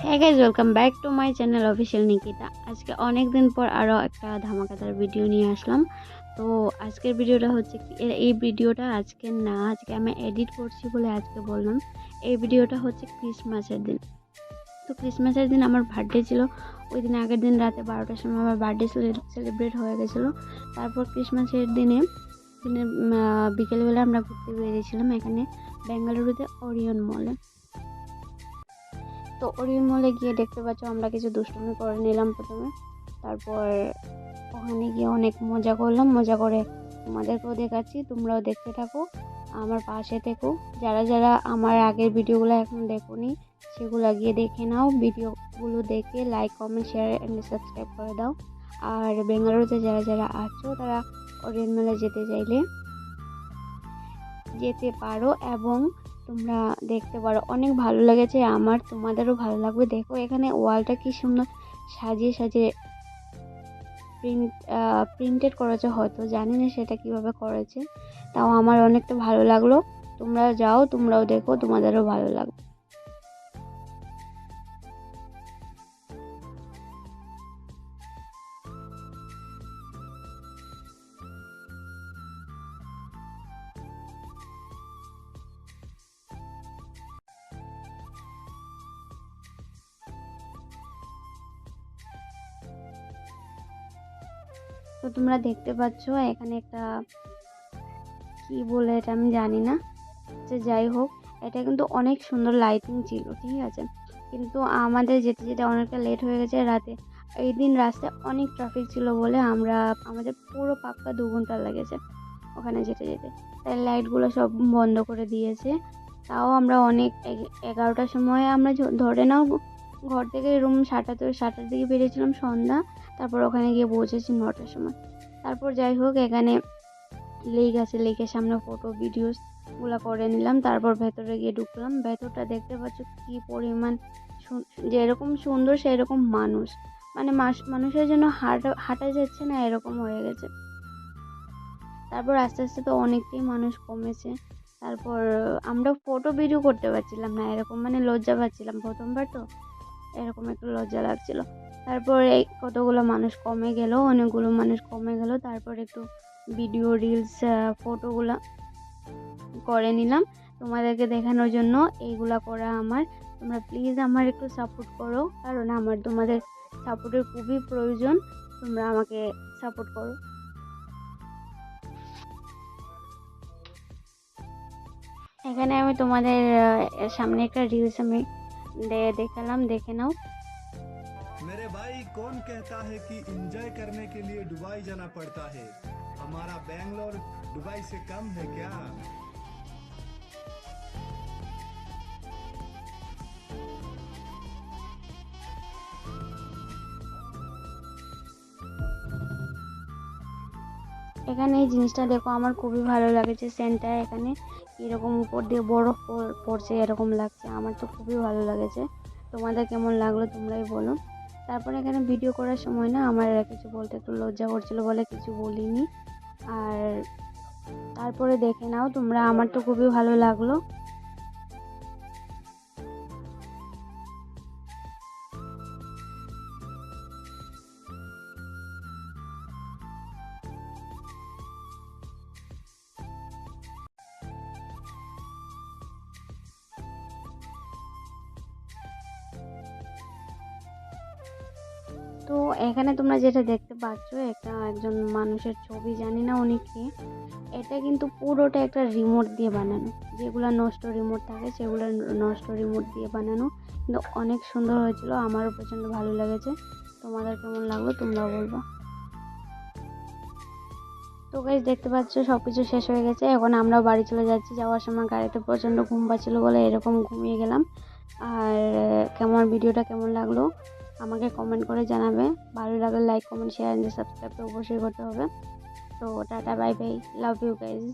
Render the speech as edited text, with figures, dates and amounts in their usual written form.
হ্যাঁ guys, welcome back to my channel official Nikita. আজকে অনেক দিন পর আরও একটা ধামাকাদার ভিডিও নিয়ে আসলাম। তো আজকের ভিডিওটা হচ্ছে এই ভিডিওটা আজকে আমি এডিট করছি বলে আজকে বললাম। এই ভিডিওটা হচ্ছে ক্রিসমাসের দিন। তো ক্রিসমাসের দিন আমার বার্থডে ছিল। ওই দিন আগের দিন রাতে 12টার সময় আমার বার্থডে সেলিব্রেট হয়ে গেছিলো। তারপর ক্রিসমাসের দিনে বিকেলবেলা আমরা ঘুরতে বেরিয়েছিলাম এখানে বেঙ্গালুরুতে ওরিয়ন মলে। তো ওরিয়ন মলে গিয়ে দেখতে পাচ্ছ আমরা কিছু দুষ্টুমি করে নিলাম প্রথমে। তারপর ওখানে গিয়ে অনেক মজা করলাম। মজা করে তোমাদেরকেও দেখাচ্ছি, তোমরাও দেখতে থাকো, আমার পাশে থেকো। যারা যারা আমার আগের ভিডিওগুলো এখন দেখোনি সেগুলো গিয়ে দেখে নাও। ভিডিওগুলো দেখে like, comment, share and subscribe করে দাও। আর বেঙ্গালুরুতে যারা যারা আছো তারা ওরিয়ন মলে যেতে চাইলে যেতে পারো এবং তোমরা দেখতে পারো। অনেক ভালো লেগেছে আমার, তোমাদেরও ভালো লাগবে। দেখো এখানে ওয়ালটা কি সুন্দর সাজিয়ে সাজিয়ে প্রিন্টেড করেছে, হয়তো জানি না সেটা কিভাবে করেছে, তাও আমার অনেকটা ভালো লাগলো। তোমরা যাও, তোমরাও দেখো, তোমাদেরও ভালো লাগবে। তো তোমরা দেখতে পাচ্ছ এখানে একটা কি বলে এটা আমি জানি না, যে যাই হোক, এটা কিন্তু অনেক সুন্দর লাইটিং ছিল, ঠিক আছে। কিন্তু আমাদের যেতে যেতে অনেকটা লেট হয়ে গেছে রাতে। এই দিন রাস্তায় অনেক ট্রাফিক ছিল বলে আমাদের পুরো পাক্কা 2 ঘন্টা লেগেছে ওখানে যেতে যেতে। তাই লাইটগুলো সব বন্ধ করে দিয়েছে। তাও আমরা অনেক 11টার সময় আমরা ধরে নাও ঘর থেকে রুম 7টার দিকে বেরিয়েছিলাম সন্ধ্যা। তারপর ওখানে গিয়ে পৌঁছেছি 9টার সময়। তারপর যাই হোক, এখানে লেক আছে, লেকের সামনে ফটো ভিডিওস গুলা করে নিলাম। তারপর ভেতরে গিয়ে ঢুকলাম। ভেতরটা দেখতে পাচ্ছ কি পরিমাণ যেরকম সুন্দর সেরকম মানুষ, মানে মানুষের জন্য হাঁটা যাচ্ছে না এরকম হয়ে গেছে। তারপর আস্তে আস্তে তো অনেকটাই মানুষ কমেছে। তারপর আমরা ফটো ভিডিও করতে পারছিলাম না, এরকম মানে লজ্জা পাচ্ছিলাম, প্রথমবার তো এরকম একটু লজ্জা লাগছিল। তারপর এই কতগুলো মানুষ কমে গেল, অনেকগুলো মানুষ কমে গেল। তারপর একটু ভিডিও রিলস ফটোগুলা করে নিলাম তোমাদেরকে দেখানোর জন্য। এইগুলা করা আমার, তোমরা প্লিজ আমার একটু সাপোর্ট করো, কারণ আমার তোমাদের সাপোর্টের খুবই প্রয়োজন। তোমরা আমাকে সাপোর্ট করো। এখানে আমি তোমাদের সামনে একটা রিলস আমি দেখালাম, দেখে নাও। मेरे भाई कौन कहता है कि एंजॉय करने के लिए दुबई जाना पड़ता है। हमारा बैंगलोर दुबई से कम है क्या। এখানে এই জিনিসটা দেখো, আমার খুবই ভালো লাগেছে সেন্টটা। এখানে এরকম উপর দিয়ে বরফ পড়ছে এরকম লাগছে, আমার তো খুবই ভালো লাগেছে। তোমাদের কেমন লাগলো তোমরাই বলো। তারপরে এখানে ভিডিও করার সময় না আমার কিছু বলতে একটু লজ্জা করছিল বলে কিছু বলিনি। আর তারপরে দেখে নাও তোমরা, আমার তো খুবই ভালো লাগলো। তো এখানে তোমরা যেটা দেখতে পাচ্ছ, একজন মানুষের ছবি, জানি না উনি কে। এটা কিন্তু পুরোটা একটা রিমোট দিয়ে বানানো, যেগুলো নষ্ট রিমোট থাকে সেগুলো নষ্ট রিমোট দিয়ে বানানো, কিন্তু অনেক সুন্দর হয়েছিল, আমারও প্রচণ্ড ভালো লেগেছে। তোমাদের কেমন লাগলো তোমরাও বলবা। তো গাইস দেখতে পাচ্ছ সবকিছু শেষ হয়ে গেছে, এখন আমরা বাড়ি চলে যাচ্ছি। যাওয়ার সময় গাড়িতে প্রচণ্ড ঘুম পাচ্ছিল বলে এরকম ঘুমিয়ে গেলাম। আর ভিডিওটা কেমন লাগলো আমাকে কমেন্ট করে জানাবে। ভালো লাগলে like, comment, share and subscribe তো অবশ্যই করতে হবে। তো tata, bye bye, love you guys.